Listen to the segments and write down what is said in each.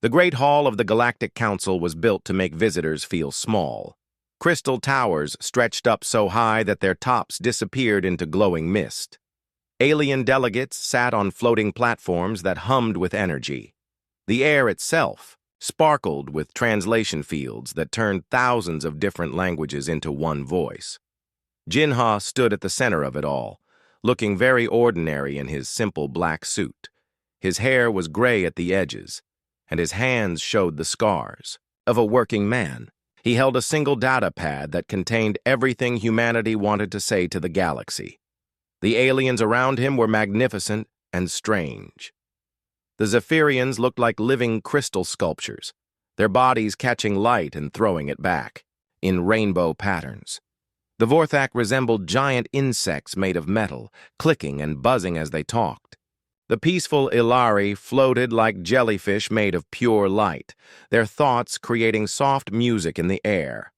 The Great Hall of the Galactic Council was built to make visitors feel small. Crystal towers stretched up so high that their tops disappeared into glowing mist. Alien delegates sat on floating platforms that hummed with energy. The air itself sparkled with translation fields that turned thousands of different languages into one voice. Jinha stood at the center of it all, looking very ordinary in his simple black suit. His hair was gray at the edges, and his hands showed the scars of a working man. He held a single data pad that contained everything humanity wanted to say to the galaxy. The aliens around him were magnificent and strange. The Zephyrians looked like living crystal sculptures, their bodies catching light and throwing it back, in rainbow patterns. The Vorthak resembled giant insects made of metal, clicking and buzzing as they talked. The peaceful Ilari floated like jellyfish made of pure light, their thoughts creating soft music in the air.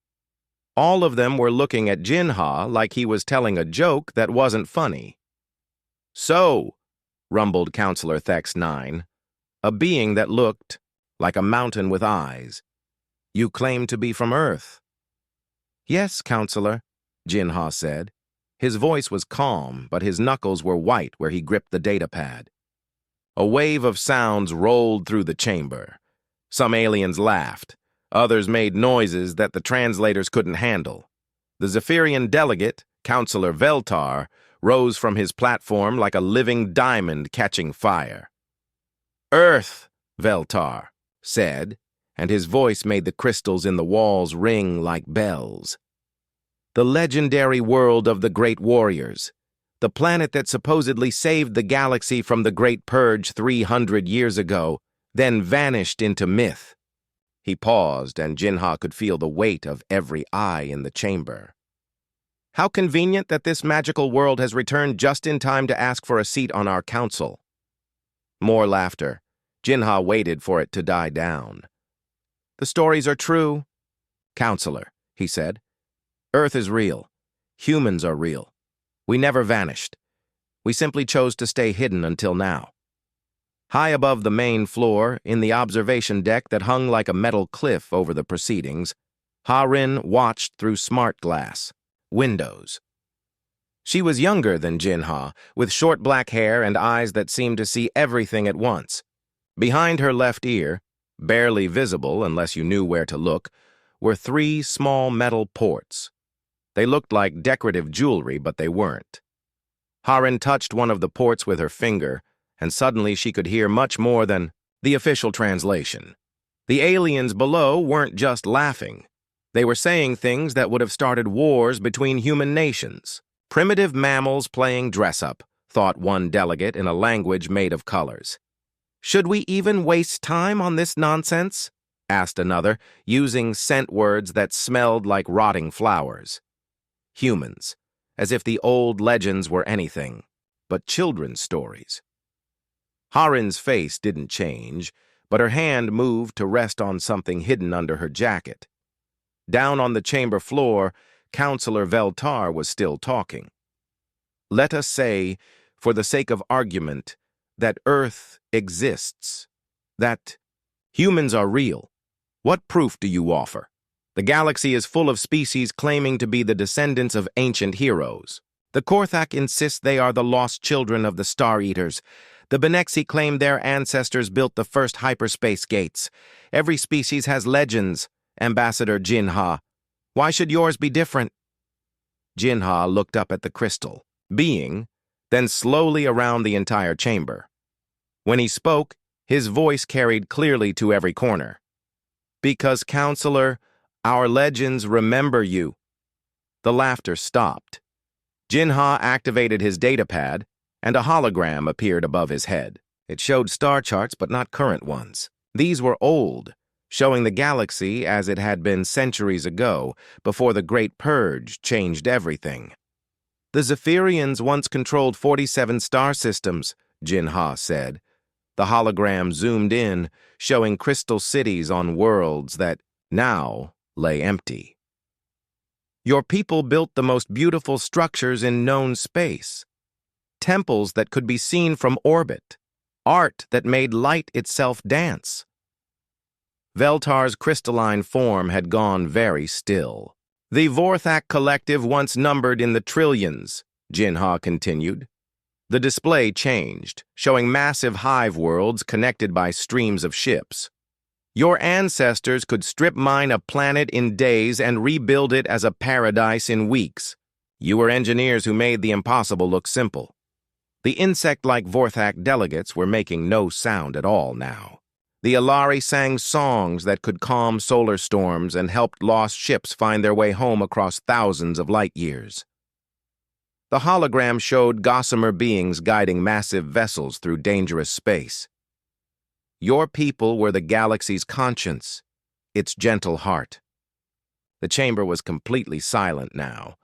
All of them were looking at Jinha like he was telling a joke that wasn't funny. "So," rumbled Counselor Thex 9, a being that looked like a mountain with eyes, "you claim to be from Earth." "Yes, Counselor," Jinha said. His voice was calm, but his knuckles were white where he gripped the data pad. A wave of sounds rolled through the chamber. Some aliens laughed. Others made noises that the translators couldn't handle. The Zephyrian delegate, Counselor Veltar, rose from his platform like a living diamond catching fire. "Earth," Veltar said, and his voice made the crystals in the walls ring like bells. "The legendary world of the great warriors. The planet that supposedly saved the galaxy from the Great Purge 300 years ago, then vanished into myth." He paused, and Jinha could feel the weight of every eye in the chamber. "How convenient that this magical world has returned just in time to ask for a seat on our council." More laughter. Jinha waited for it to die down. "The stories are true." "Counselor," he said, "Earth is real. Humans are real. We never vanished. We simply chose to stay hidden until now." High above the main floor, in the observation deck that hung like a metal cliff over the proceedings, Ha-Rin watched through smart glass windows. She was younger than Jinha, with short black hair and eyes that seemed to see everything at once. Behind her left ear, barely visible unless you knew where to look, were 3 small metal ports. They looked like decorative jewelry, but they weren't. Ha-Rin touched one of the ports with her finger, and suddenly she could hear much more than the official translation. The aliens below weren't just laughing. They were saying things that would have started wars between human nations. "Primitive mammals playing dress-up," thought one delegate in a language made of colors. "Should we even waste time on this nonsense?" asked another, using scent words that smelled like rotting flowers. Humans, as if the old legends were anything but children's stories. Ha-Rin's face didn't change, but her hand moved to rest on something hidden under her jacket. Down on the chamber floor, Counselor Veltar was still talking. "Let us say, for the sake of argument, that Earth exists, that humans are real. What proof do you offer? The galaxy is full of species claiming to be the descendants of ancient heroes. The Korthak insist they are the lost children of the Star Eaters. The Benexi claim their ancestors built the first hyperspace gates. Every species has legends, Ambassador Jinha. Why should yours be different?" Jinha looked up at the crystal, being, then slowly around the entire chamber. When he spoke, his voice carried clearly to every corner. "Because, Counselor, our legends remember you." The laughter stopped. Jinha activated his datapad, and a hologram appeared above his head. It showed star charts, but not current ones. These were old, showing the galaxy as it had been centuries ago, before the Great Purge changed everything. "The Zephyrians once controlled 47 star systems," Jinha said. The hologram zoomed in, showing crystal cities on worlds that now lay empty. "Your people built the most beautiful structures in known space. Temples that could be seen from orbit. Art that made light itself dance. Veltar's crystalline form had gone very still. The Vorthak collective once numbered in the trillions, Jinha continued. The display changed, showing massive hive worlds connected by streams of ships. Your ancestors could strip mine a planet in days and rebuild it as a paradise in weeks. You were engineers who made the impossible look simple. The insect-like Vorthak delegates were making no sound at all now. The Alari sang songs that could calm solar storms and helped lost ships find their way home across thousands of light years. The hologram showed gossamer beings guiding massive vessels through dangerous space. Your people were the galaxy's conscience, its gentle heart. The chamber was completely silent now.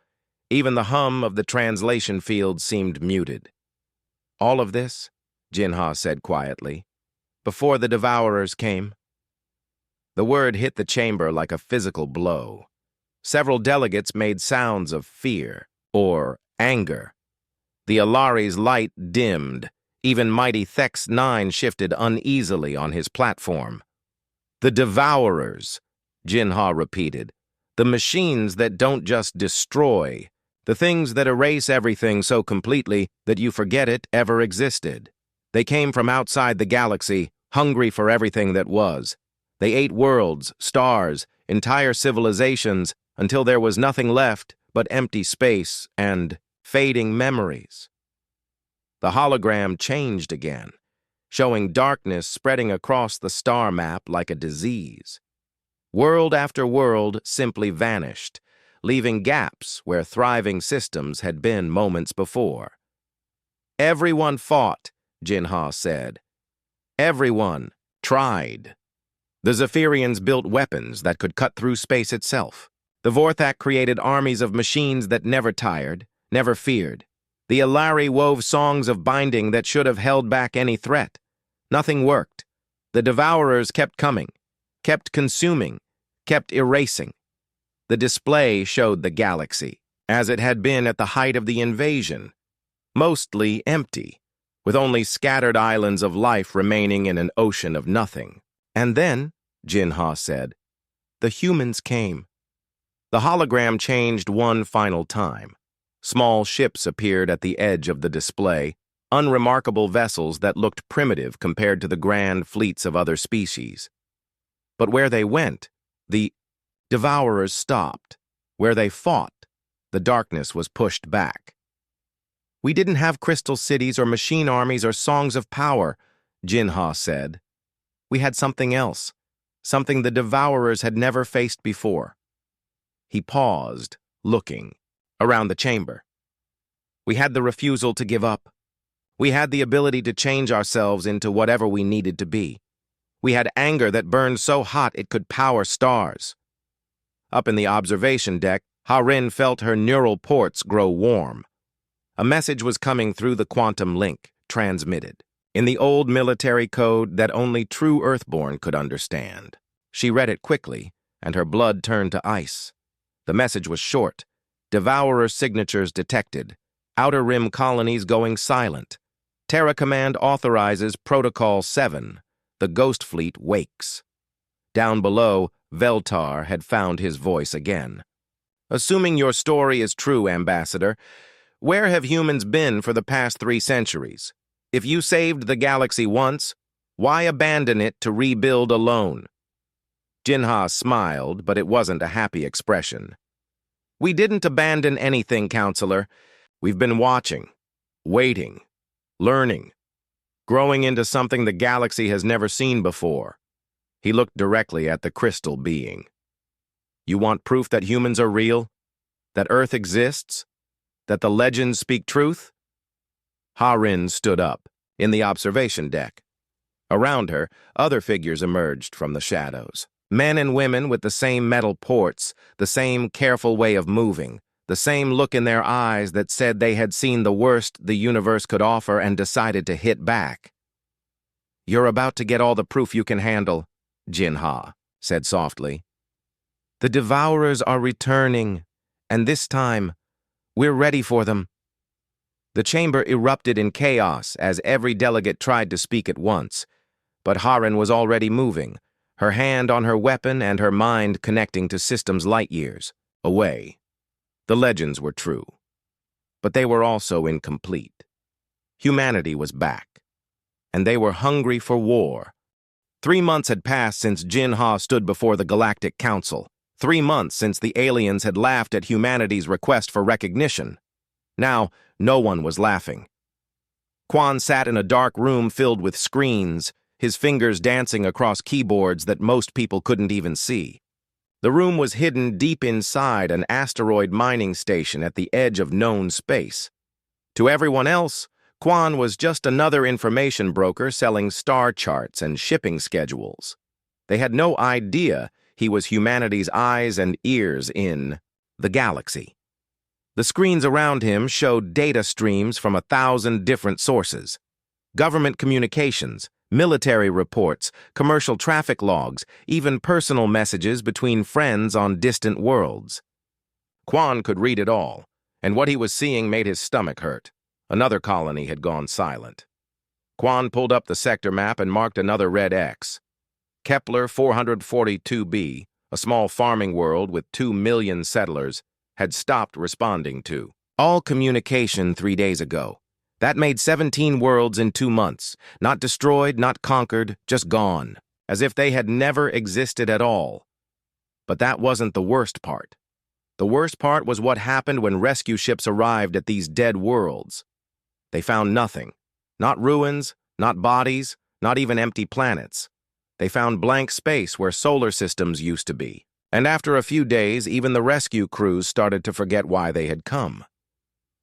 Even the hum of the translation field seemed muted. All of this, Jinha said quietly, before the Devourers came. The word hit the chamber like a physical blow. Several delegates made sounds of fear or anger. The Alari's light dimmed. Even mighty Thex 9 shifted uneasily on his platform. The Devourers, Jinha repeated. The machines that don't just destroy. The things that erase everything so completely that you forget it ever existed. They came from outside the galaxy, hungry for everything that was. They ate worlds, stars, entire civilizations, until there was nothing left but empty space and fading memories. The hologram changed again, showing darkness spreading across the star map like a disease. World after world simply vanished, leaving gaps where thriving systems had been moments before. Everyone fought, Jinha said. Everyone tried. The Zephyrians built weapons that could cut through space itself. The Vorthak created armies of machines that never tired, never feared. The Alari wove songs of binding that should have held back any threat. Nothing worked. The Devourers kept coming, kept consuming, kept erasing. The display showed the galaxy, as it had been at the height of the invasion, mostly empty, with only scattered islands of life remaining in an ocean of nothing. And then, Jinha said, the humans came. The hologram changed one final time. Small ships appeared at the edge of the display, unremarkable vessels that looked primitive compared to the grand fleets of other species. But where they went, the Devourers stopped. Where they fought, the darkness was pushed back. We didn't have crystal cities or machine armies or songs of power, Jinha said. We had something else, something the Devourers had never faced before. He paused, looking around the chamber. We had the refusal to give up. We had the ability to change ourselves into whatever we needed to be. We had anger that burned so hot it could power stars. Up in the observation deck, Harin felt her neural ports grow warm. A message was coming through the quantum link, transmitted, in the old military code that only true Earthborn could understand. She read it quickly, and her blood turned to ice. The message was short. Devourer signatures detected. Outer Rim colonies going silent. Terra Command authorizes Protocol 7. The Ghost Fleet wakes. Down below, Veltar had found his voice again. Assuming your story is true, Ambassador, where have humans been for the past 3 centuries? If you saved the galaxy once, why abandon it to rebuild alone? Jinha smiled, but it wasn't a happy expression. We didn't abandon anything, Counselor. We've been watching, waiting, learning, growing into something the galaxy has never seen before. He looked directly at the crystal being. You want proof that humans are real? That Earth exists? That the legends speak truth? Harin stood up, in the observation deck. Around her, other figures emerged from the shadows. Men and women with the same metal ports, the same careful way of moving, the same look in their eyes that said they had seen the worst the universe could offer and decided to hit back. You're about to get all the proof you can handle, Jinha said softly. The Devourers are returning, and this time, we're ready for them. The chamber erupted in chaos as every delegate tried to speak at once, but Harin was already moving, her hand on her weapon and her mind connecting to systems light years away. The legends were true, but they were also incomplete. Humanity was back, and they were hungry for war. 3 months had passed since Jin-Ha stood before the Galactic Council. 3 months since the aliens had laughed at humanity's request for recognition. Now, no one was laughing. Quan sat in a dark room filled with screens, his fingers dancing across keyboards that most people couldn't even see. The room was hidden deep inside an asteroid mining station at the edge of known space. To everyone else, Quan was just another information broker selling star charts and shipping schedules. They had no idea he was humanity's eyes and ears in the galaxy. The screens around him showed data streams from 1,000 different sources. Government communications, military reports, commercial traffic logs, even personal messages between friends on distant worlds. Quan could read it all, and what he was seeing made his stomach hurt. Another colony had gone silent. Quan pulled up the sector map and marked another red X. Kepler 442b, a small farming world with 2 million settlers, had stopped responding to all communication 3 days ago. That made 17 worlds in 2 months, not destroyed, not conquered, just gone, as if they had never existed at all. But that wasn't the worst part. The worst part was what happened when rescue ships arrived at these dead worlds. They found nothing, not ruins, not bodies, not even empty planets. They found blank space where solar systems used to be. And after a few days, even the rescue crews started to forget why they had come.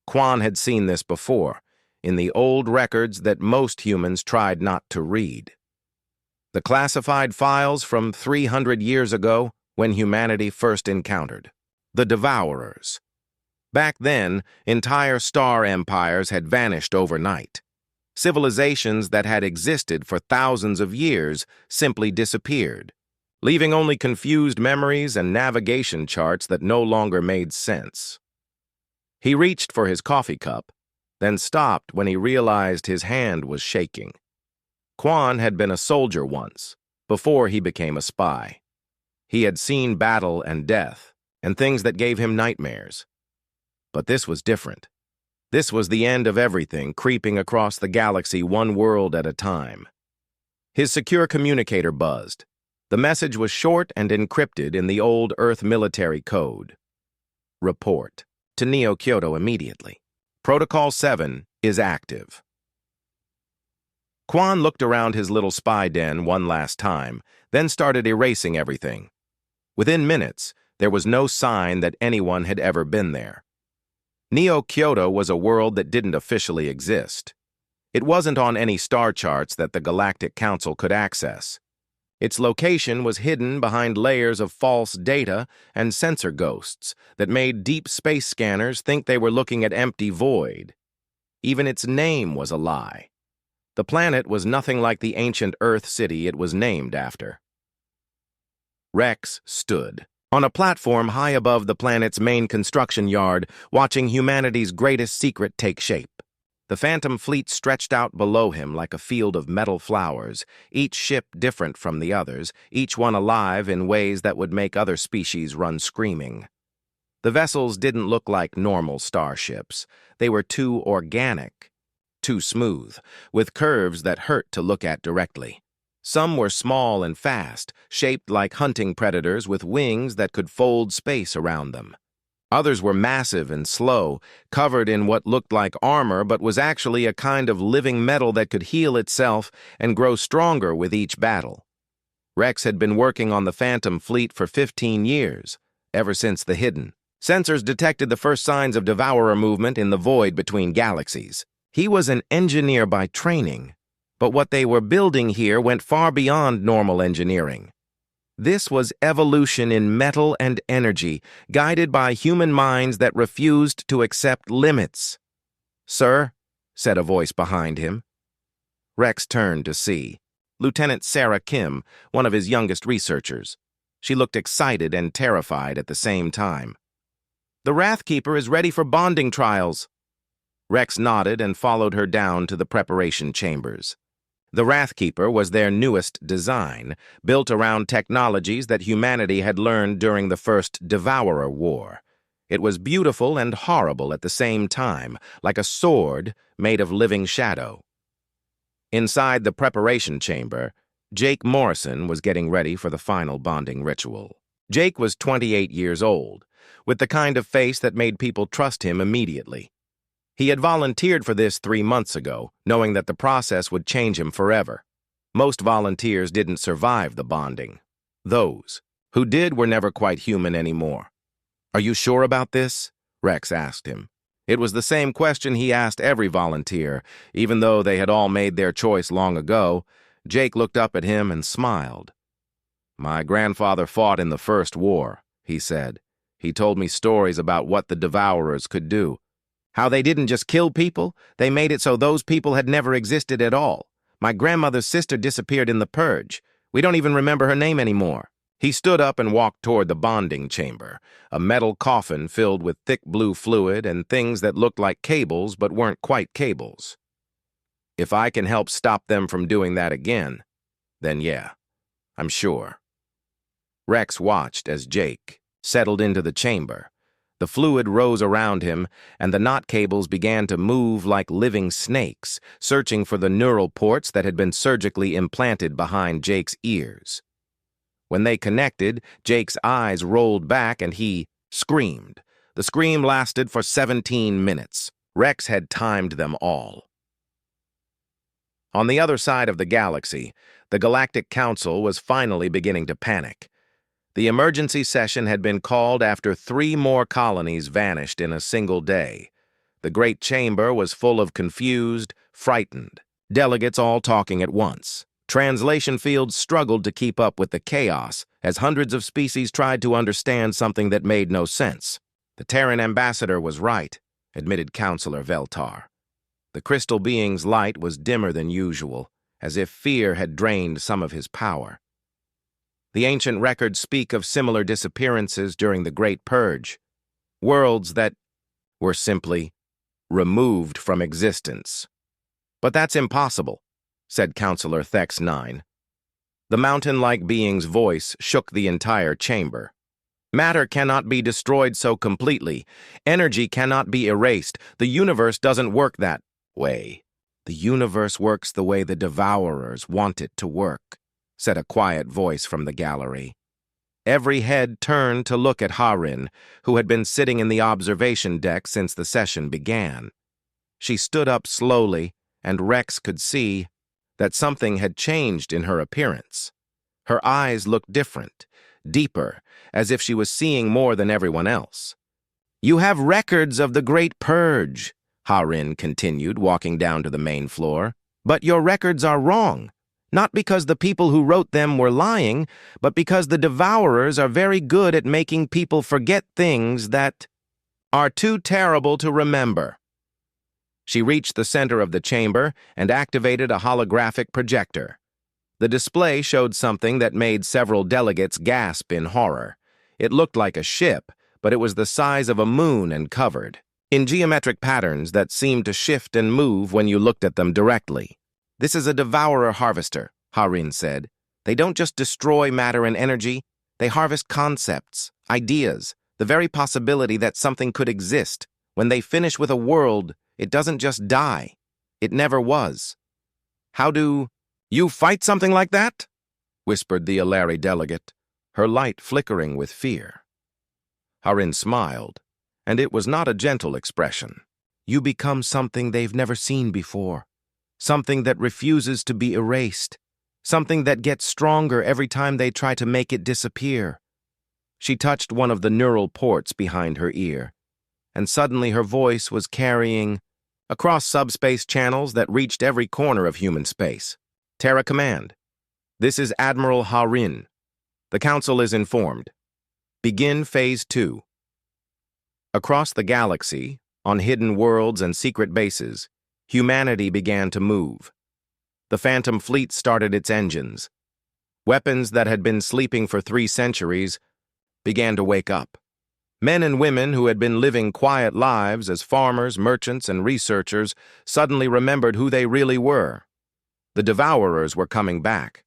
Quan had seen this before, in the old records that most humans tried not to read. The classified files from 300 years ago when humanity first encountered the Devourers. Back then, entire star empires had vanished overnight. Civilizations that had existed for thousands of years simply disappeared, leaving only confused memories and navigation charts that no longer made sense. He reached for his coffee cup, then stopped when he realized his hand was shaking. Quan had been a soldier once, before he became a spy. He had seen battle and death, and things that gave him nightmares. But this was different. This was the end of everything, creeping across the galaxy one world at a time. His secure communicator buzzed. The message was short and encrypted in the old Earth military code. Report to Neo Kyoto immediately. Protocol 7 is active. Quan looked around his little spy den one last time, then started erasing everything. Within minutes, there was no sign that anyone had ever been there. Neo Kyoto was a world that didn't officially exist. It wasn't on any star charts that the Galactic Council could access. Its location was hidden behind layers of false data and sensor ghosts that made deep space scanners think they were looking at empty void. Even its name was a lie. The planet was nothing like the ancient Earth city it was named after. Rex stood on a platform high above the planet's main construction yard, watching humanity's greatest secret take shape. The Phantom Fleet stretched out below him like a field of metal flowers, each ship different from the others, each one alive in ways that would make other species run screaming. The vessels didn't look like normal starships. They were too organic, too smooth, with curves that hurt to look at directly. Some were small and fast, shaped like hunting predators with wings that could fold space around them. Others were massive and slow, covered in what looked like armor but was actually a kind of living metal that could heal itself and grow stronger with each battle. Rex had been working on the Phantom Fleet for 15 years, ever since the Hidden. Sensors detected the first signs of Devourer movement in the void between galaxies. He was an engineer by training, but what they were building here went far beyond normal engineering. This was evolution in metal and energy, guided by human minds that refused to accept limits. "Sir," said a voice behind him. Rex turned to see Lieutenant Sarah Kim, one of his youngest researchers. She looked excited and terrified at the same time. "The Wrathkeeper is ready for bonding trials." Rex nodded and followed her down to the preparation chambers. The Wrathkeeper was their newest design, built around technologies that humanity had learned during the First Devourer War. It was beautiful and horrible at the same time, like a sword made of living shadow. Inside the preparation chamber, Jake Morrison was getting ready for the final bonding ritual. Jake was 28 years old, with the kind of face that made people trust him immediately. He had volunteered for this 3 months ago, knowing that the process would change him forever. Most volunteers didn't survive the bonding. Those who did were never quite human anymore. "Are you sure about this?" Rex asked him. It was the same question he asked every volunteer, even though they had all made their choice long ago. Jake looked up at him and smiled. "My grandfather fought in the First War," he said. "He told me stories about what the Devourers could do. How they didn't just kill people, they made it so those people had never existed at all. My grandmother's sister disappeared in the Purge. We don't even remember her name anymore." He stood up and walked toward the bonding chamber, a metal coffin filled with thick blue fluid and things that looked like cables but weren't quite cables. "If I can help stop them from doing that again, then yeah, I'm sure." Rex watched as Jake settled into the chamber. The fluid rose around him, and the knot cables began to move like living snakes, searching for the neural ports that had been surgically implanted behind Jake's ears. When they connected, Jake's eyes rolled back and he screamed. The scream lasted for 17 minutes. Rex had timed them all. On the other side of the galaxy, the Galactic Council was finally beginning to panic. The emergency session had been called after 3 more colonies vanished in a single day. The Great Chamber was full of confused, frightened delegates all talking at once. Translation fields struggled to keep up with the chaos as hundreds of species tried to understand something that made no sense. "The Terran ambassador was right," admitted Counselor Veltar. The crystal being's light was dimmer than usual, as if fear had drained some of his power. The ancient records speak of similar disappearances during the Great Purge, worlds that were simply removed from existence. "But that's impossible," said Counselor Thex 9. The mountain-like being's voice shook the entire chamber. "Matter cannot be destroyed so completely. Energy cannot be erased. The universe doesn't work that way. The universe works the way the Devourers want it to work," said a quiet voice from the gallery. Every head turned to look at Harin, who had been sitting in the observation deck since the session began. She stood up slowly, and Rex could see that something had changed in her appearance. Her eyes looked different, deeper, as if she was seeing more than everyone else. "You have records of the Great Purge," Harin continued, walking down to the main floor. "But your records are wrong. Not because the people who wrote them were lying, but because the Devourers are very good at making people forget things that are too terrible to remember." She reached the center of the chamber and activated a holographic projector. The display showed something that made several delegates gasp in horror. It looked like a ship, but it was the size of a moon and covered in geometric patterns that seemed to shift and move when you looked at them directly. "This is a Devourer harvester," Harin said. "They don't just destroy matter and energy, they harvest concepts, ideas, the very possibility that something could exist. When they finish with a world, it doesn't just die. It never was." "How do you fight something like that?" whispered the Alari delegate, her light flickering with fear. Harin smiled, and it was not a gentle expression. "You become something they've never seen before. Something that refuses to be erased. Something that gets stronger every time they try to make it disappear." She touched one of the neural ports behind her ear, and suddenly her voice was carrying across subspace channels that reached every corner of human space. "Terra Command. This is Admiral Harin. The Council is informed. Begin Phase 2. Across the galaxy, on hidden worlds and secret bases, humanity began to move. The Phantom Fleet started its engines. Weapons that had been sleeping for 3 centuries began to wake up. Men and women who had been living quiet lives as farmers, merchants, and researchers suddenly remembered who they really were. The Devourers were coming back.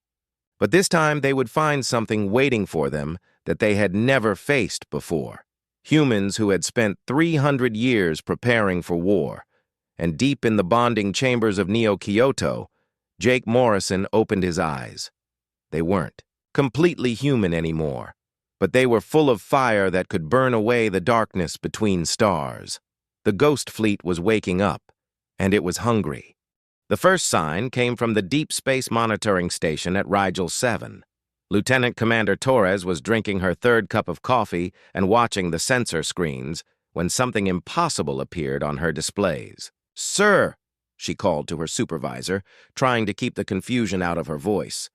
But this time they would find something waiting for them that they had never faced before. Humans who had spent 300 years preparing for war. And deep in the bonding chambers of Neo-Kyoto, Jake Morrison opened his eyes. They weren't completely human anymore, but they were full of fire that could burn away the darkness between stars. The Ghost Fleet was waking up, and it was hungry. The first sign came from the Deep Space Monitoring Station at Rigel 7. Lieutenant Commander Torres was drinking her third cup of coffee and watching the sensor screens when something impossible appeared on her displays. "Sir," she called to her supervisor, trying to keep the confusion out of her voice.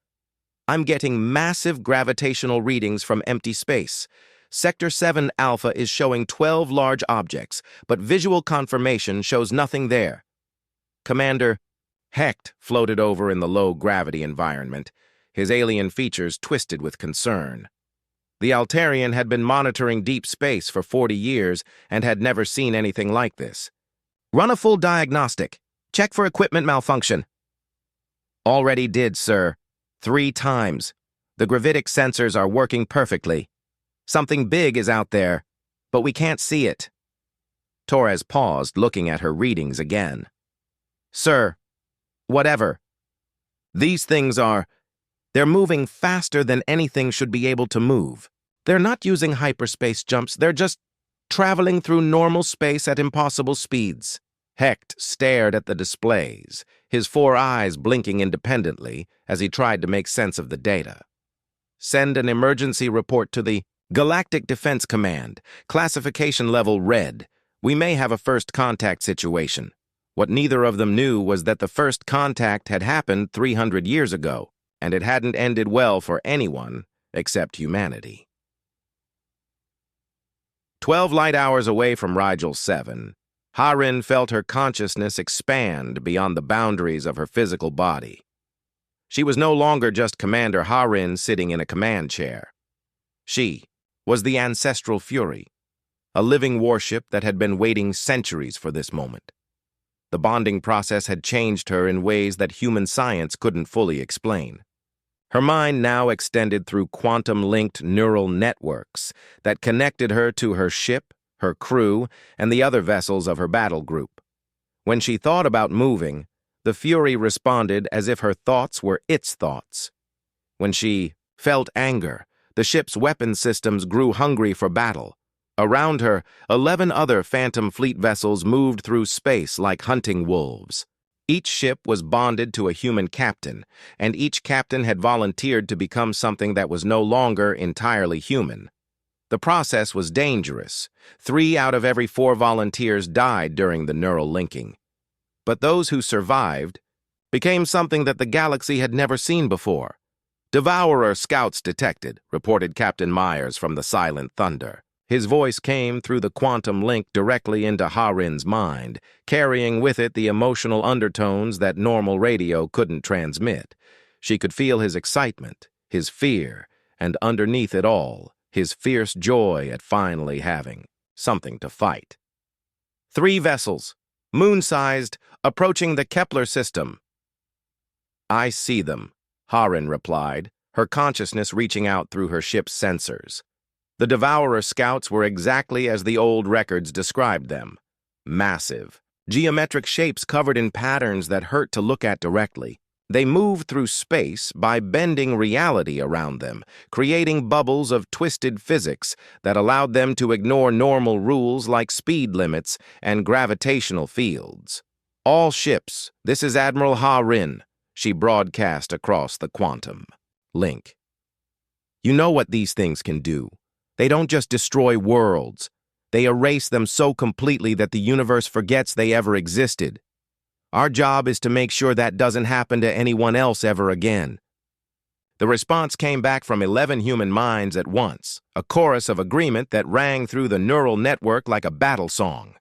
"I'm getting massive gravitational readings from empty space. Sector 7 Alpha is showing 12 large objects, but visual confirmation shows nothing there." Commander Hecht floated over in the low-gravity environment, his alien features twisted with concern. The Altarian had been monitoring deep space for 40 years and had never seen anything like this. "Run a full diagnostic. Check for equipment malfunction." "Already did, sir. 3 times. The gravitic sensors are working perfectly. Something big is out there, but we can't see it." Torres paused, looking at her readings again. "Sir, whatever. These things they're moving faster than anything should be able to move. They're not using hyperspace jumps, they're just traveling through normal space at impossible speeds." Hecht stared at the displays, his 4 eyes blinking independently as he tried to make sense of the data. "Send an emergency report to the Galactic Defense Command, classification level red. We may have a first contact situation." What neither of them knew was that the first contact had happened 300 years ago, and it hadn't ended well for anyone except humanity. 12 light hours away from Rigel 7, Harin felt her consciousness expand beyond the boundaries of her physical body. She was no longer just Commander Harin sitting in a command chair. She was the Ancestral Fury, a living warship that had been waiting centuries for this moment. The bonding process had changed her in ways that human science couldn't fully explain. Her mind now extended through quantum-linked neural networks that connected her to her ship, her crew, and the other vessels of her battle group. When she thought about moving, the Fury responded as if her thoughts were its thoughts. When she felt anger, the ship's weapon systems grew hungry for battle. Around her, 11 other Phantom Fleet vessels moved through space like hunting wolves. Each ship was bonded to a human captain, and each captain had volunteered to become something that was no longer entirely human. The process was dangerous. 3 out of every 4 volunteers died during the neural linking. But those who survived became something that the galaxy had never seen before. "Devourer scouts detected," reported Captain Myers from the Silent Thunder. His voice came through the quantum link directly into Harin's mind, carrying with it the emotional undertones that normal radio couldn't transmit. She could feel his excitement, his fear, and underneath it all, his fierce joy at finally having something to fight. 3 vessels, moon-sized, approaching the Kepler system. "I see them," Harin replied, her consciousness reaching out through her ship's sensors. The Devourer scouts were exactly as the old records described them. Massive, geometric shapes covered in patterns that hurt to look at directly. They moved through space by bending reality around them, creating bubbles of twisted physics that allowed them to ignore normal rules like speed limits and gravitational fields. "All ships, this is Admiral Harin," she broadcast across the quantum link. "You know what these things can do. They don't just destroy worlds. They erase them so completely that the universe forgets they ever existed. Our job is to make sure that doesn't happen to anyone else ever again." The response came back from 11 human minds at once, a chorus of agreement that rang through the neural network like a battle song.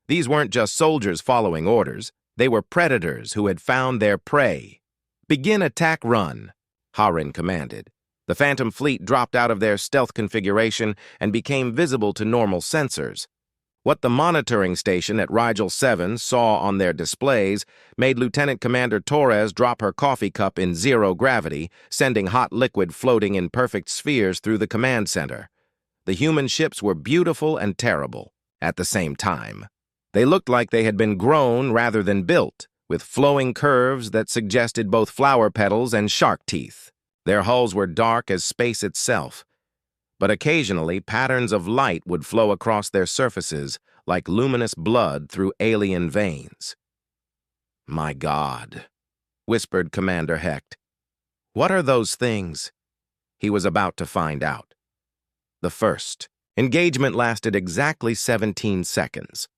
These weren't just soldiers following orders. They were predators who had found their prey. "Begin attack run," Harin commanded. The Phantom Fleet dropped out of their stealth configuration and became visible to normal sensors. What the monitoring station at Rigel 7 saw on their displays made Lieutenant Commander Torres drop her coffee cup in zero gravity, sending hot liquid floating in perfect spheres through the command center. The human ships were beautiful and terrible at the same time. They looked like they had been grown rather than built, with flowing curves that suggested both flower petals and shark teeth. Their hulls were dark as space itself, but occasionally patterns of light would flow across their surfaces like luminous blood through alien veins. "My God," whispered Commander Hecht. "What are those things?" He was about to find out. The first engagement lasted exactly 17 seconds.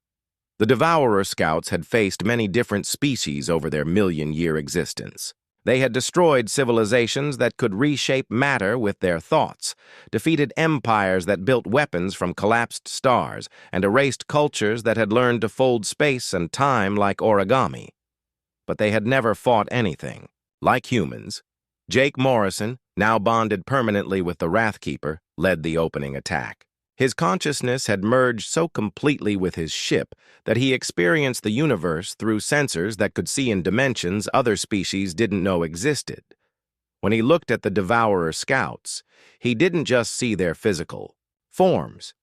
The Devourer scouts had faced many different species over their million-year existence. They had destroyed civilizations that could reshape matter with their thoughts, defeated empires that built weapons from collapsed stars, and erased cultures that had learned to fold space and time like origami. But they had never fought anything. Like humans, Jake Morrison, now bonded permanently with the Wrathkeeper, led the opening attack. His consciousness had merged so completely with his ship that he experienced the universe through sensors that could see in dimensions other species didn't know existed. When he looked at the Devourer scouts, he didn't just see their physical forms.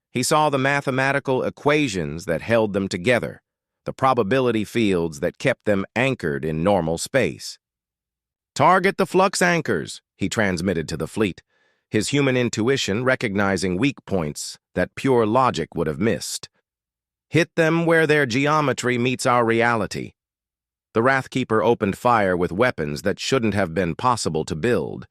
He saw the mathematical equations that held them together, the probability fields that kept them anchored in normal space. "Target the flux anchors," he transmitted to the fleet, his human intuition recognizing weak points that pure logic would have missed. "Hit them where their geometry meets our reality." The Wrathkeeper opened fire with weapons that shouldn't have been possible to build.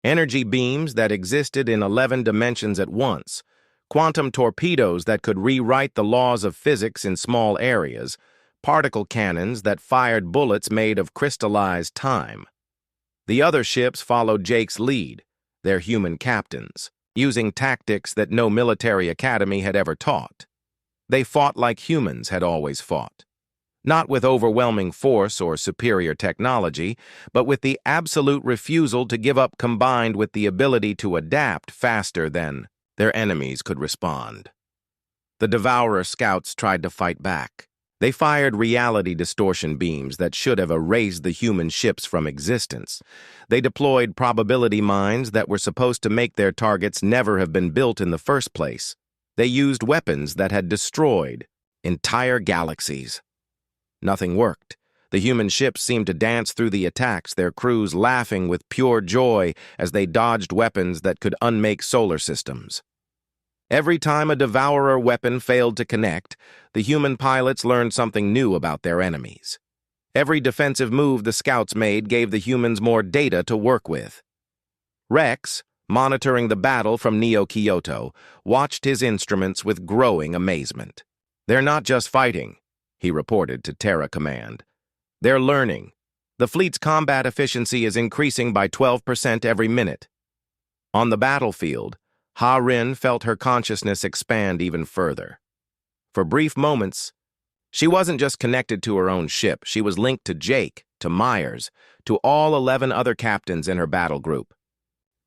Energy beams that existed in 11 dimensions at once, quantum torpedoes that could rewrite the laws of physics in small areas, particle cannons that fired bullets made of crystallized time. The other ships followed Jake's lead, their human captains, using tactics that no military academy had ever taught. They fought like humans had always fought. Not with overwhelming force or superior technology, but with the absolute refusal to give up combined with the ability to adapt faster than their enemies could respond. The Devourer scouts tried to fight back. They fired reality distortion beams that should have erased the human ships from existence. They deployed probability mines that were supposed to make their targets never have been built in the first place. They used weapons that had destroyed entire galaxies. Nothing worked. The human ships seemed to dance through the attacks, their crews laughing with pure joy as they dodged weapons that could unmake solar systems. Every time a Devourer weapon failed to connect, the human pilots learned something new about their enemies. Every defensive move the scouts made gave the humans more data to work with. Rex, monitoring the battle from Neo-Kyoto, watched his instruments with growing amazement. "They're not just fighting," he reported to Terra Command. "They're learning. The fleet's combat efficiency is increasing by 12% every minute." On the battlefield, Ha-Rin felt her consciousness expand even further. For brief moments, she wasn't just connected to her own ship, she was linked to Jake, to Myers, to all 11 other captains in her battle group.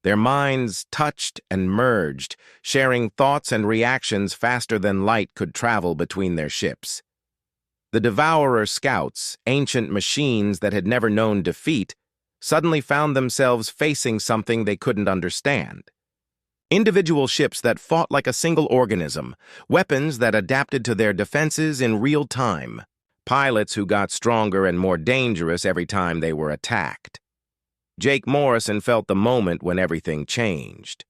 Their minds touched and merged, sharing thoughts and reactions faster than light could travel between their ships. The Devourer scouts, ancient machines that had never known defeat, suddenly found themselves facing something they couldn't understand. Individual ships that fought like a single organism, weapons that adapted to their defenses in real time, pilots who got stronger and more dangerous every time they were attacked. Jake Morrison felt the moment when everything changed.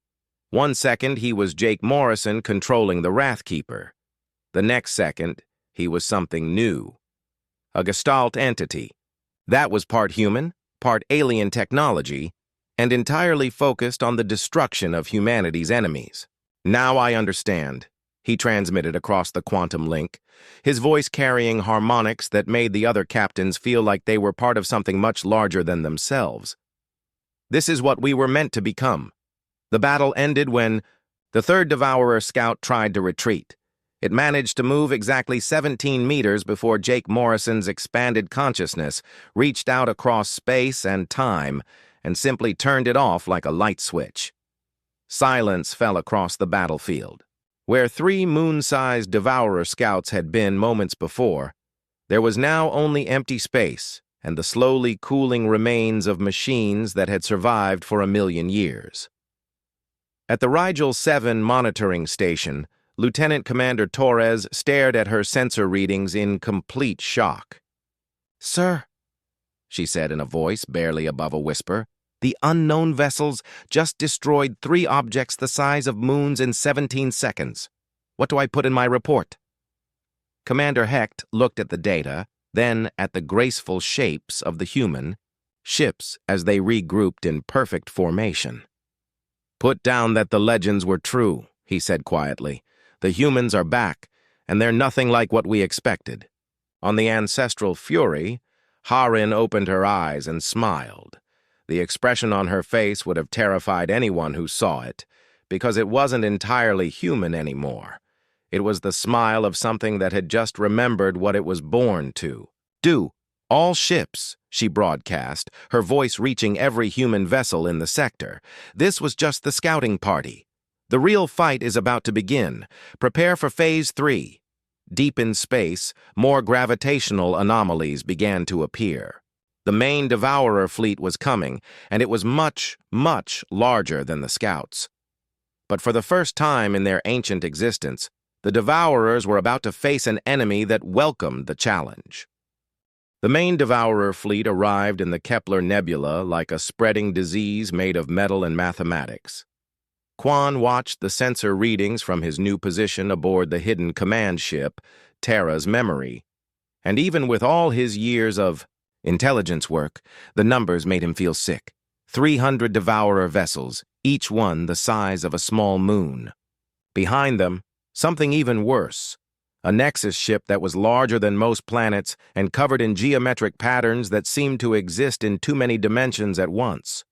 One second, he was Jake Morrison controlling the Wrathkeeper. The next second, he was something new. A Gestalt entity. That was part human, part alien technology, and entirely focused on the destruction of humanity's enemies. "Now I understand," he transmitted across the quantum link, his voice carrying harmonics that made the other captains feel like they were part of something much larger than themselves. "This is what we were meant to become." The battle ended when the third Devourer scout tried to retreat. It managed to move exactly 17 meters before Jake Morrison's expanded consciousness reached out across space and time and simply turned it off like a light switch. Silence fell across the battlefield. Where 3 moon-sized Devourer scouts had been moments before, there was now only empty space and the slowly cooling remains of machines that had survived for 1,000,000 years. At the Rigel 7 monitoring station, Lieutenant Commander Torres stared at her sensor readings in complete shock. "Sir," she said in a voice barely above a whisper, "the unknown vessels just destroyed 3 objects the size of moons in 17 seconds. What do I put in my report?" Commander Hecht looked at the data, then at the graceful shapes of the human ships as they regrouped in perfect formation. "Put down that the legends were true," he said quietly. "The humans are back, and they're nothing like what we expected." On the ancestral Fury, Harin opened her eyes and smiled. The expression on her face would have terrified anyone who saw it, because it wasn't entirely human anymore. It was the smile of something that had just remembered what it was born to. "Do, all ships," she broadcast, her voice reaching every human vessel in the sector. "This was just the scouting party. The real fight is about to begin. Prepare for Phase 3. Deep in space, more gravitational anomalies began to appear. The main Devourer fleet was coming, and it was much, much larger than the scouts. But for the first time in their ancient existence, the Devourers were about to face an enemy that welcomed the challenge. The main Devourer fleet arrived in the Kepler Nebula like a spreading disease made of metal and mathematics. Quan watched the sensor readings from his new position aboard the hidden command ship, Terra's Memory. And even with all his years of intelligence work, the numbers made him feel sick. 300 Devourer vessels, each one the size of a small moon. Behind them, something even worse. A Nexus ship that was larger than most planets and covered in geometric patterns that seemed to exist in too many dimensions at once.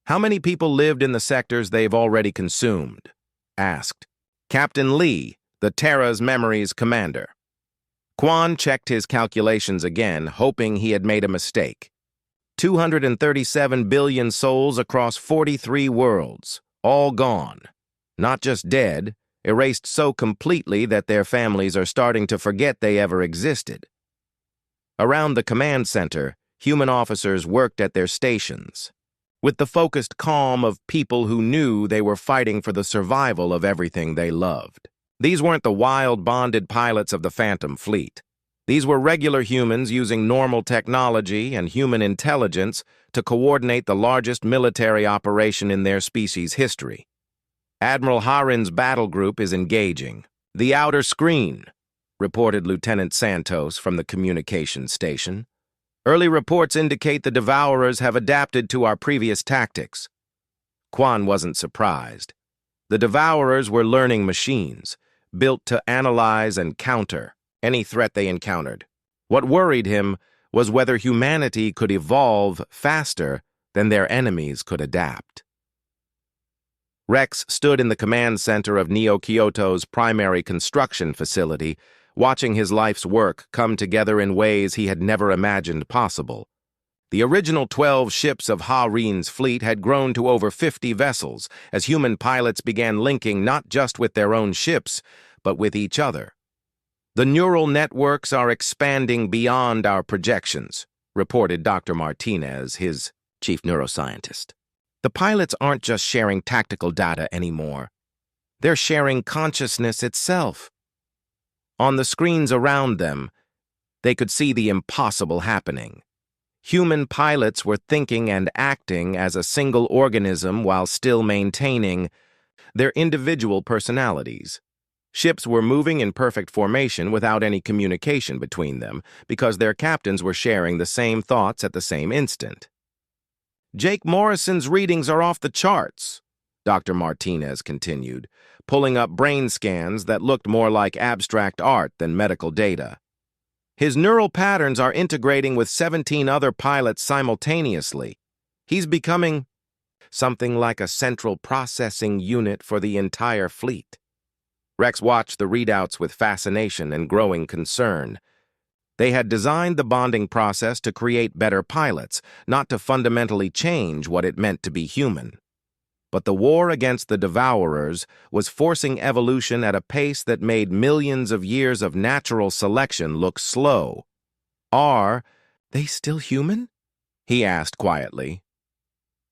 "How many people lived in the sectors they've already consumed?" asked Captain Lee, the Terra's Memory's commander. Quan checked his calculations again, hoping he had made a mistake. 237 billion souls across 43 worlds, all gone. Not just dead, erased so completely that their families are starting to forget they ever existed. Around the command center, human officers worked at their stations, with the focused calm of people who knew they were fighting for the survival of everything they loved. These weren't the wild, bonded pilots of the Phantom Fleet. These were regular humans using normal technology and human intelligence to coordinate the largest military operation in their species' history. "Admiral Harin's battle group is engaging. The outer screen," reported Lieutenant Santos from the communications station. "Early reports indicate the Devourers have adapted to our previous tactics." Quan wasn't surprised. The Devourers were learning machines, built to analyze and counter any threat they encountered. What worried him was whether humanity could evolve faster than their enemies could adapt. Rex stood in the command center of Neo Kyoto's primary construction facility, watching his life's work come together in ways he had never imagined possible. The original 12 ships of Harin's fleet had grown to over 50 vessels as human pilots began linking not just with their own ships, but with each other. "The neural networks are expanding beyond our projections," reported Dr. Martinez, his chief neuroscientist. "The pilots aren't just sharing tactical data anymore. They're sharing consciousness itself." On the screens around them, they could see the impossible happening. Human pilots were thinking and acting as a single organism while still maintaining their individual personalities. Ships were moving in perfect formation without any communication between them because their captains were sharing the same thoughts at the same instant. "Jake Morrison's readings are off the charts," Dr. Martinez continued, pulling up brain scans that looked more like abstract art than medical data. "His neural patterns are integrating with 17 other pilots simultaneously. He's becoming something like a central processing unit for the entire fleet." Rex watched the readouts with fascination and growing concern. They had designed the bonding process to create better pilots, not to fundamentally change what it meant to be human. but the war against the Devourers was forcing evolution at a pace that made millions of years of natural selection look slow. "Are they still human?" he asked quietly.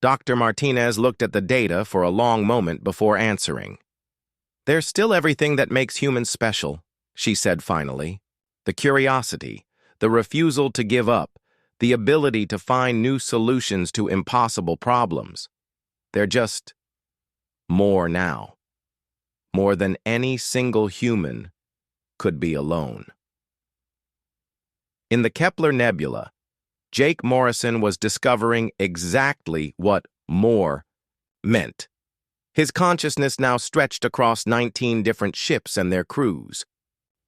Dr. Martinez looked at the data for a long moment before answering. "They're still everything that makes humans special," she said finally. "The curiosity, the refusal to give up, the ability to find new solutions to impossible problems. They're just more now. More than any single human could be alone." In the Kepler Nebula, Jake Morrison was discovering exactly what more meant. His consciousness now stretched across 19 different ships and their crews.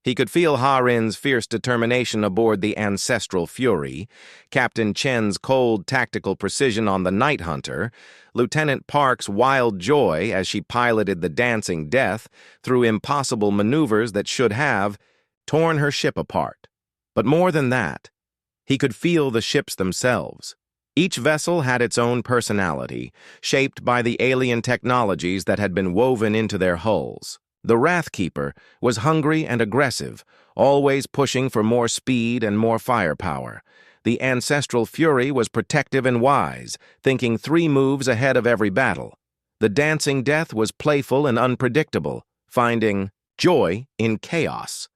He could feel Ha-Rin's fierce determination aboard the Ancestral Fury, Captain Chen's cold tactical precision on the Night Hunter, Lieutenant Park's wild joy as she piloted the Dancing Death through impossible maneuvers that should have torn her ship apart. But more than that, he could feel the ships themselves. Each vessel had its own personality, shaped by the alien technologies that had been woven into their hulls. The Wrathkeeper was hungry and aggressive, always pushing for more speed and more firepower. The Ancestral Fury was protective and wise, thinking 3 moves ahead of every battle. The Dancing Death was playful and unpredictable, finding joy in chaos.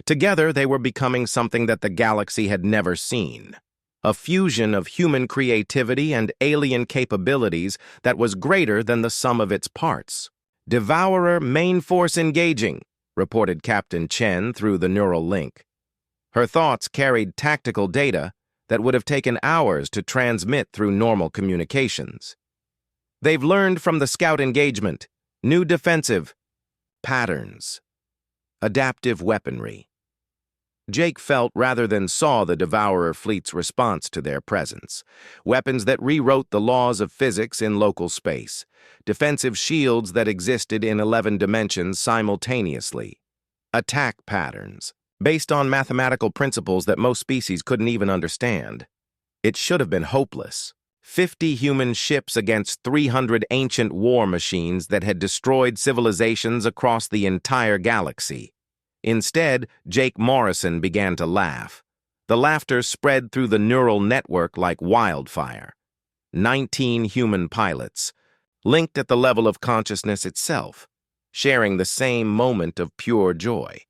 Together, they were becoming something that the galaxy had never seen. A fusion of human creativity and alien capabilities that was greater than the sum of its parts. "Devourer main force engaging," reported Captain Chen through the neural link. Her thoughts carried tactical data that would have taken hours to transmit through normal communications. "They've learned from the scout engagement. New defensive patterns. Adaptive weaponry." Jake felt rather than saw the Devourer fleet's response to their presence. Weapons that rewrote the laws of physics in local space. Defensive shields that existed in 11 dimensions simultaneously. Attack patterns, based on mathematical principles that most species couldn't even understand. It should have been hopeless. 50 human ships against 300 ancient war machines that had destroyed civilizations across the entire galaxy. Instead, Jake Morrison began to laugh. The laughter spread through the neural network like wildfire. 19 human pilots, linked at the level of consciousness itself, sharing the same moment of pure joy.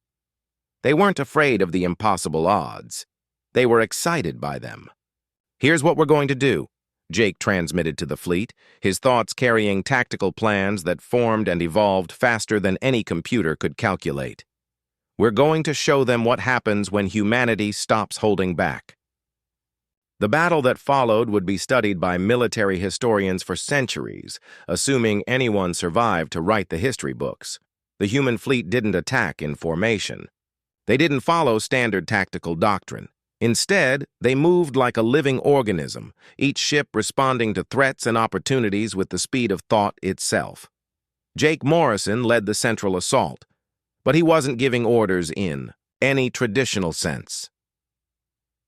They weren't afraid of the impossible odds. They were excited by them. "Here's what we're going to do," Jake transmitted to the fleet, his thoughts carrying tactical plans that formed and evolved faster than any computer could calculate. "We're going to show them what happens when humanity stops holding back." The battle that followed would be studied by military historians for centuries, assuming anyone survived to write the history books. The human fleet didn't attack in formation. They didn't follow standard tactical doctrine. Instead, they moved like a living organism, each ship responding to threats and opportunities with the speed of thought itself. Jake Morrison led the central assault, but he wasn't giving orders in any traditional sense.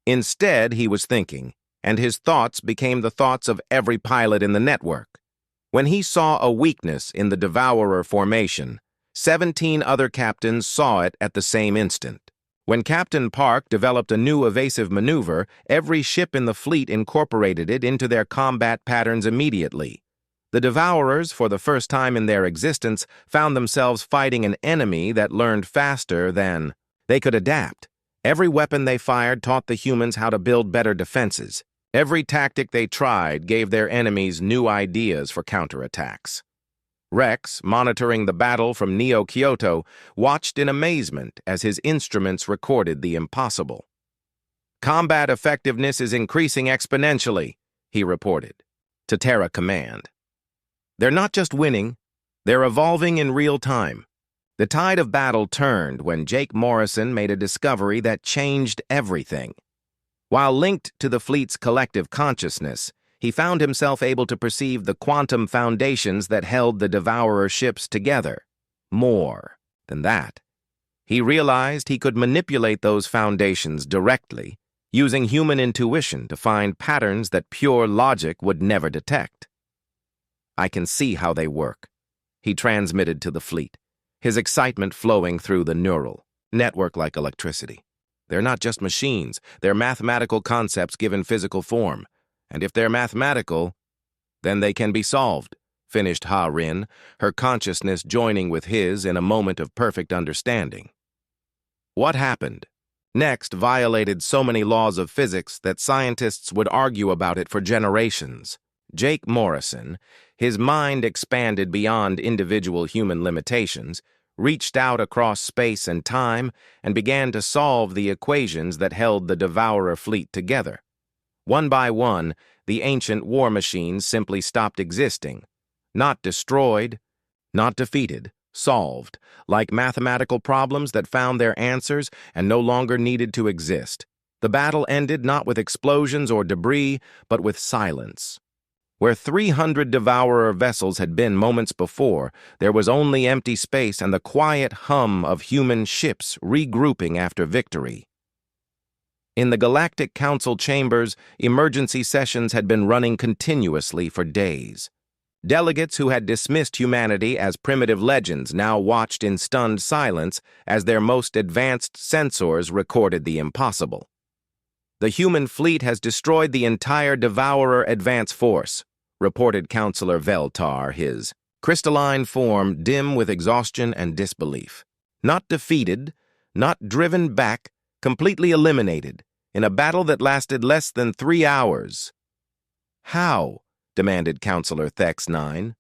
Instead, he was thinking, and his thoughts became the thoughts of every pilot in the network. When he saw a weakness in the Devourer formation, 17 other captains saw it at the same instant. When Captain Park developed a new evasive maneuver, every ship in the fleet incorporated it into their combat patterns immediately. The Devourers, for the first time in their existence, found themselves fighting an enemy that learned faster than they could adapt. Every weapon they fired taught the humans how to build better defenses. Every tactic they tried gave their enemies new ideas for counterattacks. Rex, monitoring the battle from Neo-Kyoto, watched in amazement as his instruments recorded the impossible. "Combat effectiveness is increasing exponentially," he reported, to Terra Command. "They're not just winning, they're evolving in real time." The tide of battle turned when Jake Morrison made a discovery that changed everything. While linked to the fleet's collective consciousness, he found himself able to perceive the quantum foundations that held the Devourer ships together. More than that, he realized he could manipulate those foundations directly, using human intuition to find patterns that pure logic would never detect. I can see how they work, he transmitted to the fleet, his excitement flowing through the neural network like electricity. They're not just machines, they're mathematical concepts given physical form. And if they're mathematical, then they can be solved, finished Ha-Rin, her consciousness joining with his in a moment of perfect understanding. What happened next violated so many laws of physics that scientists would argue about it for generations. Jake Morrison, his mind expanded beyond individual human limitations, reached out across space and time and began to solve the equations that held the Devourer fleet together. One by one, the ancient war machines simply stopped existing. Not destroyed, not defeated, solved, like mathematical problems that found their answers and no longer needed to exist. The battle ended not with explosions or debris, but with silence. Where 300 Devourer vessels had been moments before, there was only empty space and the quiet hum of human ships regrouping after victory. In the Galactic Council chambers, emergency sessions had been running continuously for days. Delegates who had dismissed humanity as primitive legends now watched in stunned silence as their most advanced sensors recorded the impossible. The human fleet has destroyed the entire Devourer advance force, reported Counselor Veltar, his crystalline form dim with exhaustion and disbelief. Not defeated, not driven back, completely eliminated, in a battle that lasted less than 3 hours. How? Demanded Counselor Thex-9.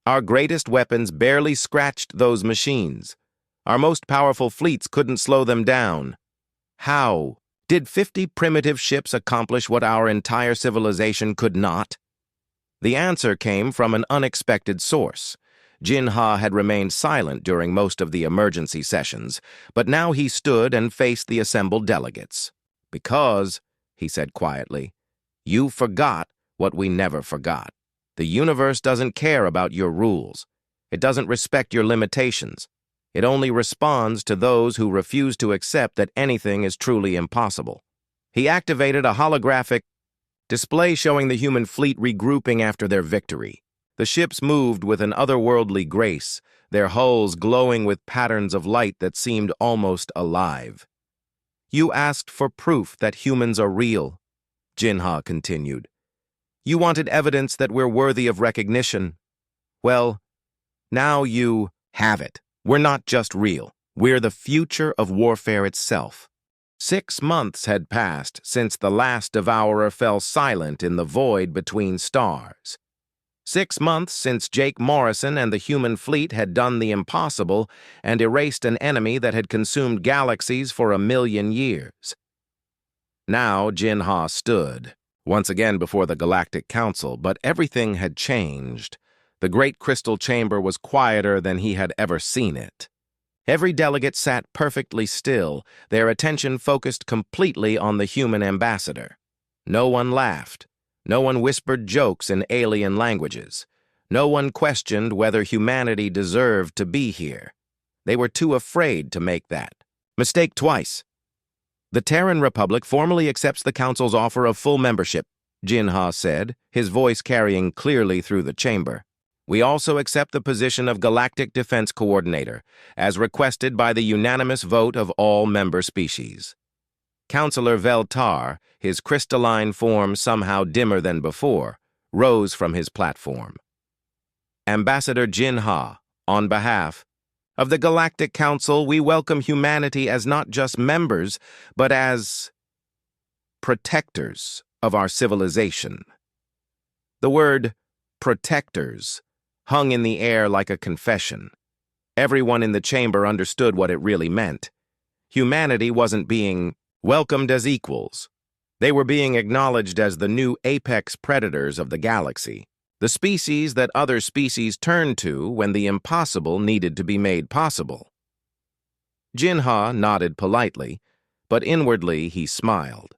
Our greatest weapons barely scratched those machines. Our most powerful fleets couldn't slow them down. How? Did 50 primitive ships accomplish what our entire civilization could not? The answer came from an unexpected source. Jin-Ha had remained silent during most of the emergency sessions, but now he stood and faced the assembled delegates. Because, he said quietly, you forgot what we never forgot. The universe doesn't care about your rules. It doesn't respect your limitations. It only responds to those who refuse to accept that anything is truly impossible. He activated a holographic display showing the human fleet regrouping after their victory. The ships moved with an otherworldly grace, their hulls glowing with patterns of light that seemed almost alive. You asked for proof that humans are real, Jin-Ha continued. You wanted evidence that we're worthy of recognition. Well, now you have it. We're not just real. We're the future of warfare itself. 6 months had passed since the last Devourer fell silent in the void between stars. 6 months since Jake Morrison and the human fleet had done the impossible and erased an enemy that had consumed galaxies for 1,000,000 years. Now Jin-Ha stood, once again before the Galactic Council, but everything had changed. The great crystal chamber was quieter than he had ever seen it. Every delegate sat perfectly still, their attention focused completely on the human ambassador. No one laughed. No one whispered jokes in alien languages. No one questioned whether humanity deserved to be here. They were too afraid to make that mistake twice. The Terran Republic formally accepts the Council's offer of full membership, Jin-Ha said, his voice carrying clearly through the chamber. We also accept the position of Galactic Defense Coordinator, as requested by the unanimous vote of all member species. Counselor Veltar, his crystalline form somehow dimmer than before, rose from his platform. Ambassador Jin-Ha, on behalf of the Galactic Council, we welcome humanity as not just members, but as protectors of our civilization. The word protectors hung in the air like a confession. Everyone in the chamber understood what it really meant. Humanity wasn't being welcomed as equals. They were being acknowledged as the new apex predators of the galaxy, the species that other species turned to when the impossible needed to be made possible. Jin-Ha nodded politely, but inwardly he smiled.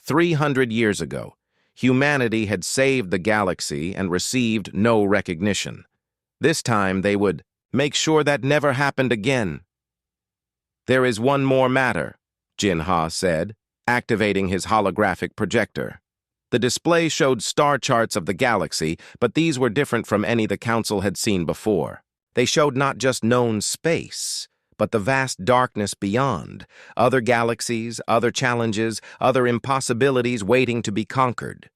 300 years ago, humanity had saved the galaxy and received no recognition. This time they would make sure that never happened again. There is one more matter, Jin-Ha said, activating his holographic projector. The display showed star charts of the galaxy, but these were different from any the Council had seen before. They showed not just known space, but the vast darkness beyond, other galaxies, other challenges, other impossibilities waiting to be conquered.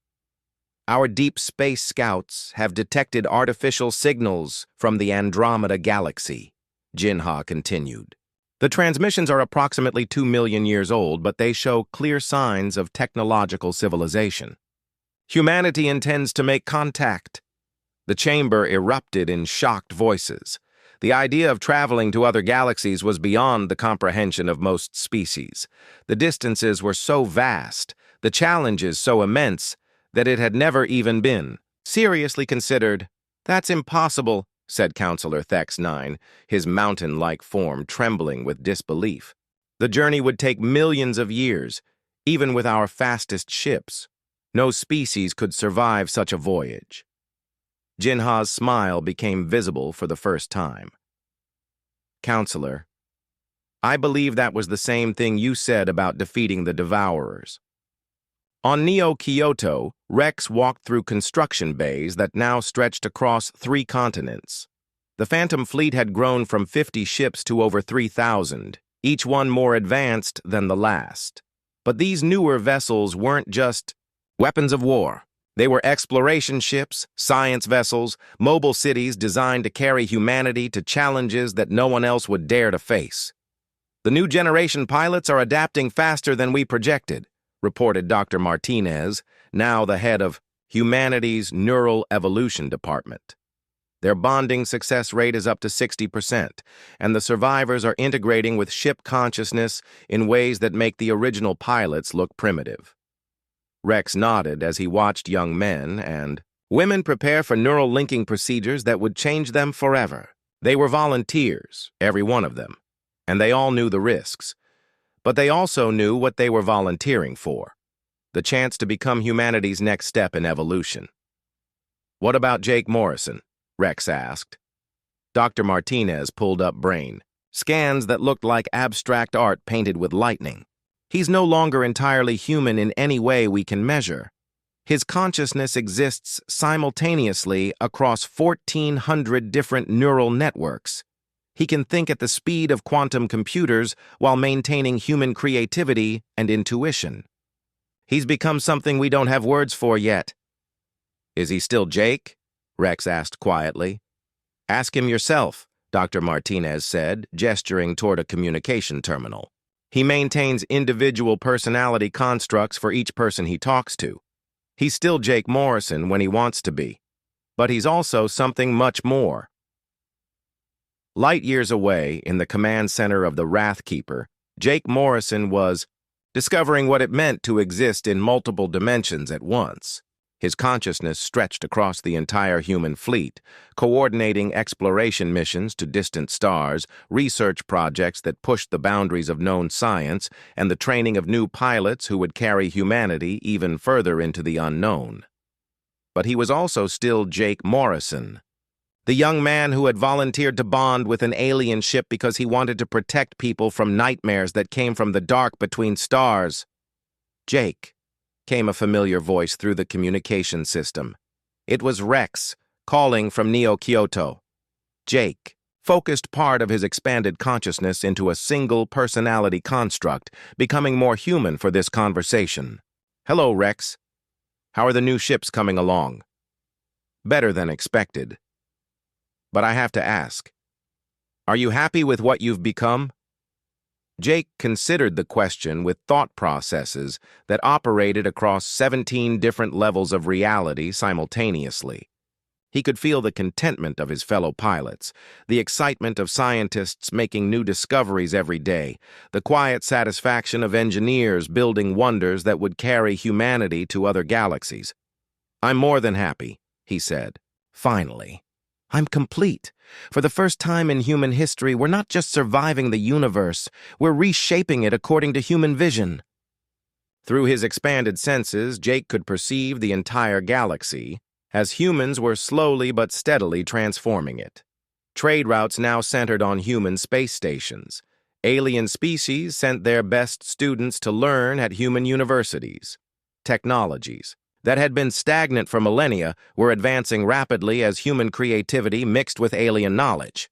Our deep space scouts have detected artificial signals from the Andromeda Galaxy, Jinha continued. The transmissions are approximately 2 million years old, but they show clear signs of technological civilization. Humanity intends to make contact. The chamber erupted in shocked voices. The idea of traveling to other galaxies was beyond the comprehension of most species. The distances were so vast, the challenges so immense, that it had never even been seriously considered. "That's impossible," said Counselor Thex-9, his mountain-like form trembling with disbelief. "The journey would take millions of years, even with our fastest ships. No species could survive such a voyage." Jinha's smile became visible for the first time. "Counselor, I believe that was the same thing you said about defeating the Devourers." On Neo-Kyoto, Rex walked through construction bays that now stretched across 3 continents. The Phantom Fleet had grown from 50 ships to over 3,000, each one more advanced than the last. But these newer vessels weren't just weapons of war. They were exploration ships, science vessels, mobile cities designed to carry humanity to challenges that no one else would dare to face. "The new generation pilots are adapting faster than we projected," reported Dr. Martinez, now the head of Humanity's Neural Evolution Department. "Their bonding success rate is up to 60%, and the survivors are integrating with ship consciousness in ways that make the original pilots look primitive." Rex nodded as he watched young men and women prepare for neural linking procedures that would change them forever. They were volunteers, every one of them, and they all knew the risks. But they also knew what they were volunteering for: the chance to become humanity's next step in evolution. "What about Jake Morrison?" Rex asked. Dr. Martinez pulled up brain, scans that looked like abstract art painted with lightning. "He's no longer entirely human in any way we can measure. His consciousness exists simultaneously across 1,400 different neural networks. He can think at the speed of quantum computers while maintaining human creativity and intuition. He's become something we don't have words for yet." "Is he still Jake?" Rex asked quietly. "Ask him yourself," Dr. Martinez said, gesturing toward a communication terminal. "He maintains individual personality constructs for each person he talks to. He's still Jake Morrison when he wants to be, but he's also something much more." Light years away, in the command center of the Wrathkeeper, Jake Morrison was discovering what it meant to exist in multiple dimensions at once. His consciousness stretched across the entire human fleet, coordinating exploration missions to distant stars, research projects that pushed the boundaries of known science, and the training of new pilots who would carry humanity even further into the unknown. But he was also still Jake Morrison, the young man who had volunteered to bond with an alien ship because he wanted to protect people from nightmares that came from the dark between stars. "Jake," came a familiar voice through the communication system. It was Rex, calling from Neo-Kyoto. Jake focused part of his expanded consciousness into a single personality construct, becoming more human for this conversation. "Hello, Rex. How are the new ships coming along?" "Better than expected. But I have to ask, are you happy with what you've become?" Jake considered the question with thought processes that operated across 17 different levels of reality simultaneously. He could feel the contentment of his fellow pilots, the excitement of scientists making new discoveries every day, the quiet satisfaction of engineers building wonders that would carry humanity to other galaxies. "I'm more than happy," he said. "Finally. I'm complete. For the first time in human history, we're not just surviving the universe, we're reshaping it according to human vision." Through his expanded senses, Jake could perceive the entire galaxy, as humans were slowly but steadily transforming it. Trade routes now centered on human space stations. Alien species sent their best students to learn at human universities. Technologies, that had been stagnant for millennia were advancing rapidly as human creativity mixed with alien knowledge.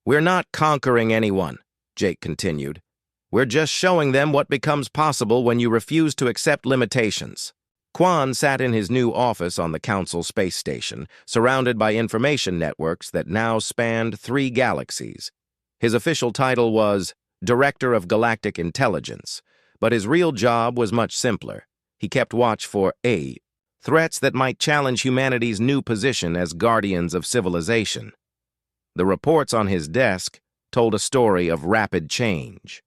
"We're not conquering anyone," Jake continued. "We're just showing them what becomes possible when you refuse to accept limitations." Quan sat in his new office on the Council space station, surrounded by information networks that now spanned 3 galaxies. His official title was Director of Galactic Intelligence, but his real job was much simpler. He kept watch for threats that might challenge humanity's new position as guardians of civilization. The reports on his desk told a story of rapid change.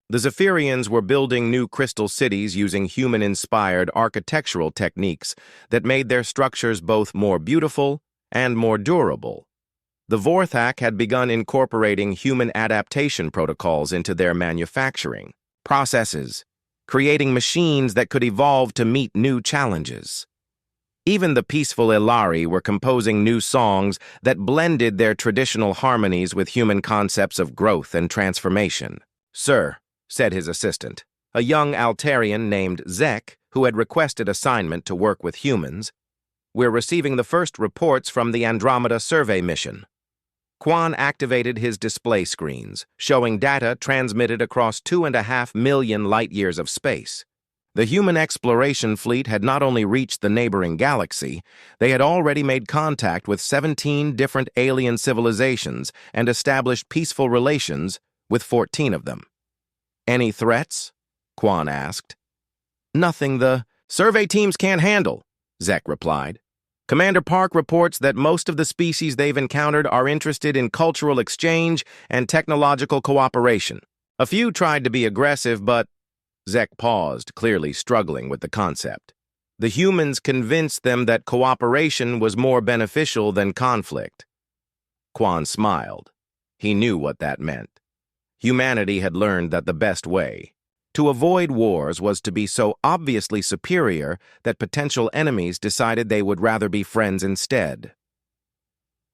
The Zephyrians were building new crystal cities using human-inspired architectural techniques that made their structures both more beautiful and more durable. The Vorthak had begun incorporating human adaptation protocols into their manufacturing processes, creating machines that could evolve to meet new challenges. Even the peaceful Ilari were composing new songs that blended their traditional harmonies with human concepts of growth and transformation. "Sir," said his assistant, a young Altarian named Zek, who had requested assignment to work with humans, "we're receiving the first reports from the Andromeda survey mission." Quan activated his display screens, showing data transmitted across 2.5 million light-years of space. The human exploration fleet had not only reached the neighboring galaxy, they had already made contact with 17 different alien civilizations and established peaceful relations with 14 of them. "Any threats?" Quan asked. "Nothing the survey teams can't handle," Zek replied. "Commander Park reports that most of the species they've encountered are interested in cultural exchange and technological cooperation. A few tried to be aggressive, but—" Zek paused, clearly struggling with the concept. "The humans convinced them that cooperation was more beneficial than conflict." Quan smiled. He knew what that meant. Humanity had learned that the best way to avoid wars was to be so obviously superior that potential enemies decided they would rather be friends instead.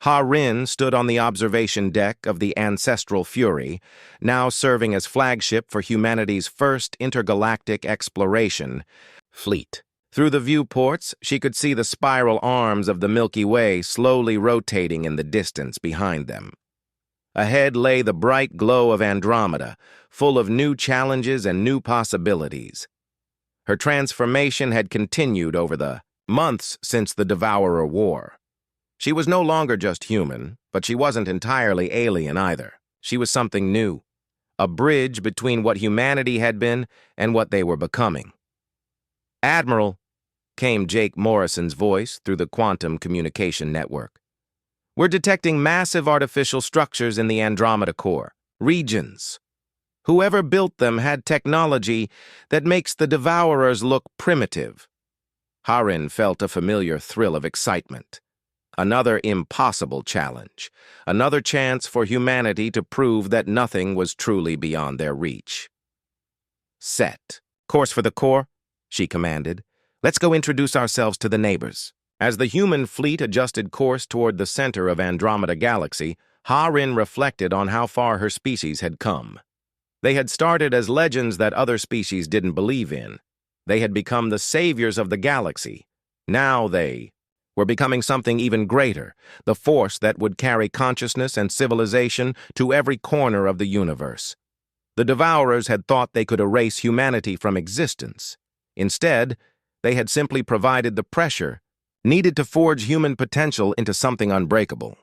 Ha-Rin stood on the observation deck of the Ancestral Fury, now serving as flagship for humanity's first intergalactic exploration fleet. Through the viewports, she could see the spiral arms of the Milky Way slowly rotating in the distance behind them. Ahead lay the bright glow of Andromeda, full of new challenges and new possibilities. Her transformation had continued over the months since the Devourer War. She was no longer just human, but she wasn't entirely alien either. She was something new, a bridge between what humanity had been and what they were becoming. "Admiral," came Jake Morrison's voice through the quantum communication network. "We're detecting massive artificial structures in the Andromeda core, regions. Whoever built them had technology that makes the Devourers look primitive." Ha-Rin felt a familiar thrill of excitement. Another impossible challenge, another chance for humanity to prove that nothing was truly beyond their reach. "Set. Course for the core," she commanded. "Let's go introduce ourselves to the neighbors." As the human fleet adjusted course toward the center of Andromeda Galaxy, Ha-Rin reflected on how far her species had come. They had started as legends that other species didn't believe in. They had become the saviors of the galaxy. Now they were becoming something even greater, the force that would carry consciousness and civilization to every corner of the universe. The Devourers had thought they could erase humanity from existence. Instead, they had simply provided the pressure needed to forge human potential into something unbreakable.